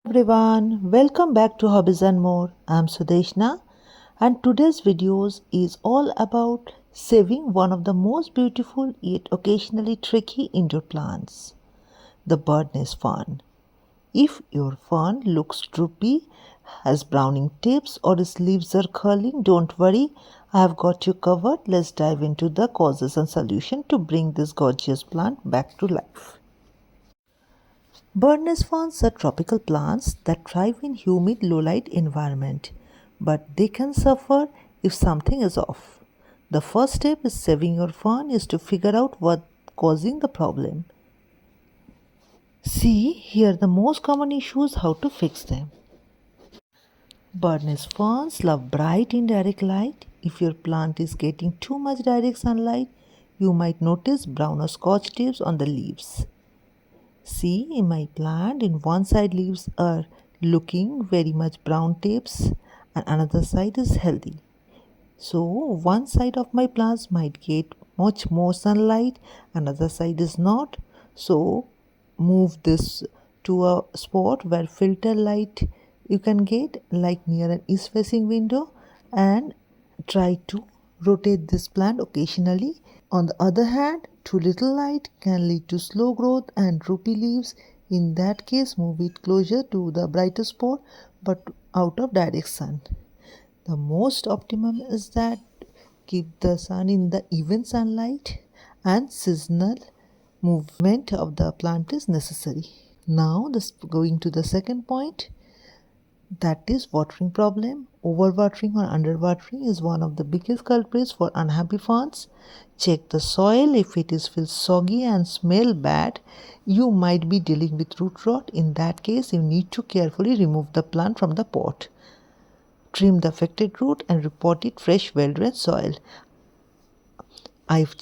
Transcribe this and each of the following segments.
Everyone, welcome back to Hobbies and More. I'm Sudeshna, and today's videos is all about saving one of the most beautiful yet occasionally tricky indoor plants, the Birdnest Fern. If your fern looks droopy, has browning tips, or its leaves are curling, don't worry, I have got you covered. Let's dive into the causes and solution to bring this gorgeous plant back to life. Birdnest ferns are tropical plants that thrive in humid low-light environment, but they can suffer if something is off. The first step is saving your fern is to figure out what's causing the problem. See here the most common issues how to fix them. Birdnest ferns love bright indirect light. If your plant is getting too much direct sunlight, you might notice brown or scorch tips on the leaves. See, in my plant, in one side leaves are looking very much brown tips and another side is healthy. So one side of my plants might get much more sunlight, another side is not. So move this to a spot where filter light you can get, like near an east facing window, and try to rotate this plant occasionally. On the other hand, too little light can lead to slow growth and droopy leaves. In that case, move it closer to the brighter spot but out of direct sun. The most optimum is that keep the sun in the even sunlight and seasonal movement of the plant is necessary. Now, going to the second point, that is watering problem. Overwatering or underwatering is one of the biggest culprits for unhappy ferns. Check the soil. If it is feels soggy and smell bad, you might be dealing with root rot. In that case, you need to carefully remove the plant from the pot. Trim the affected root and repot it fresh well-drained soil. I've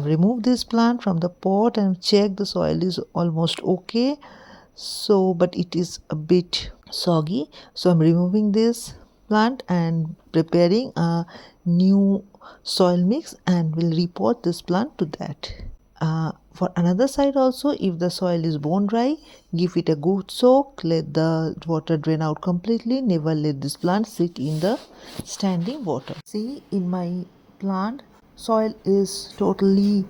removed this plant from the pot and checked the soil is almost okay. So, but it is a bit soggy. So I'm removing this plant and preparing a new soil mix and will repot this plant to that. For another side also, if the soil is bone dry, give it a good soak, let the water drain out completely. Never let this plant sit in the standing water. See, in my plant soil is totally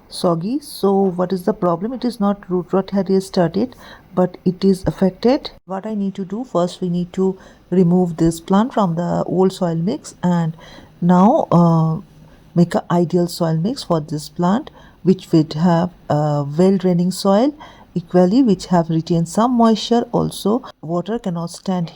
soggy. So what is the problem? It is not root rot had started, but it is affected. What I need to do first, we need to remove this plant from the old soil mix and now make a ideal soil mix for this plant, which would have a well draining soil equally, which have retained some moisture. Also water cannot stand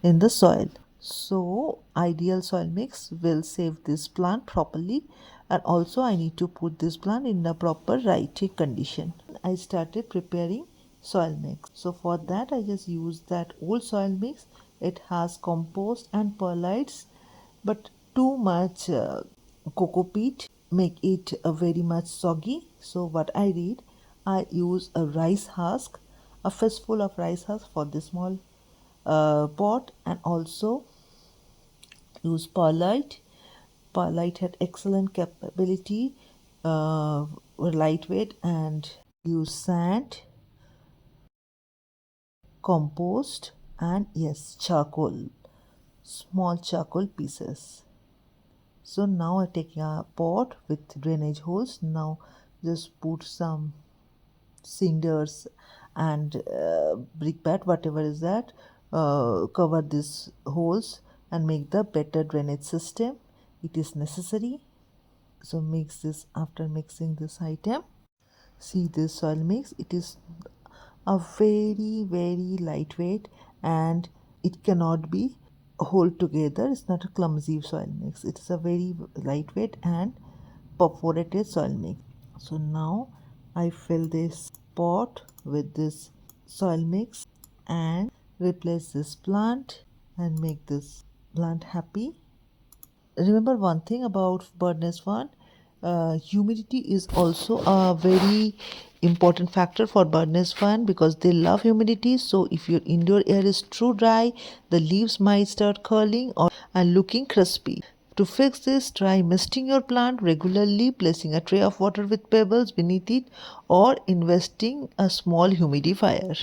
in the soil, so ideal soil mix will save this plant properly. And also I need to put this plant in the proper righty condition. I started preparing soil mix. So for that I just use that old soil mix. It has compost and perlites, but too much cocoa peat make it very much soggy. So what I did, I use a rice husk, a fistful of rice husk for this small pot, and also use perlite. Perlite had excellent capability, were lightweight, and use sand, compost, and yes, charcoal, small charcoal pieces. So now I take a pot with drainage holes. Now just put some cinders and brickbat, whatever is that, cover these holes and make the better drainage system. It is necessary. So mix this. After mixing this item, see this soil mix, it is a very lightweight and it cannot be hold together. It's not a clumsy soil mix. It is a very lightweight and perforated soil mix. So now I fill this pot with this soil mix and replace this plant and make this plant happy. Remember one thing about Birdnest Fern, humidity is also a very important factor for Birdnest Fern because they love humidity. So if your indoor air is too dry, the leaves might start curling or and looking crispy. To fix this, try misting your plant regularly, placing a tray of water with pebbles beneath it, or investing a small humidifier.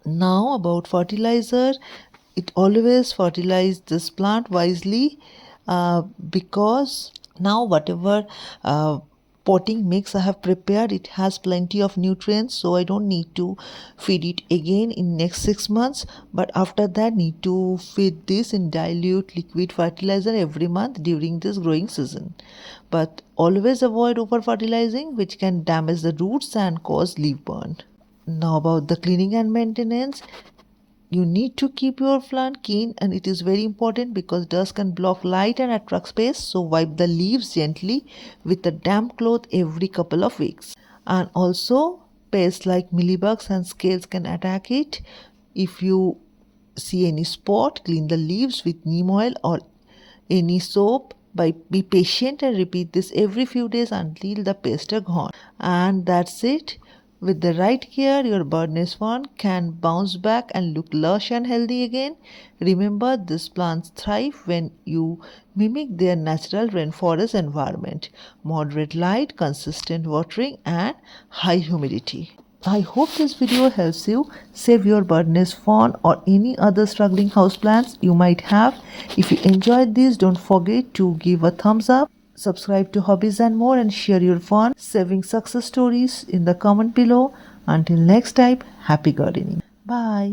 Now about fertilizer, it always fertilize this plant wisely, because now whatever potting mix I have prepared, it has plenty of nutrients, so I don't need to feed it again in next 6 months. But after that, need to feed this in dilute liquid fertilizer every month during this growing season. But always avoid over fertilizing, which can damage the roots and cause leaf burn. Now about the cleaning and maintenance, you need to keep your plant clean, and it is very important because dust can block light and attract space. So wipe the leaves gently with a damp cloth every couple of weeks. And also pests like mealybugs and scales can attack it. If you see any spot, clean the leaves with neem oil or any soap. Be patient and repeat this every few days until the pests are gone. And that's it. With the right care, your birdnest fern can bounce back and look lush and healthy again. Remember, these plants thrive when you mimic their natural rainforest environment: moderate light, consistent watering, and high humidity. I hope this video helps you save your birdnest fern or any other struggling houseplants you might have. If you enjoyed this, don't forget to give a thumbs up, subscribe to Hobbies and More, and share your fun saving success stories in the comment below. Until next time, happy gardening. Bye.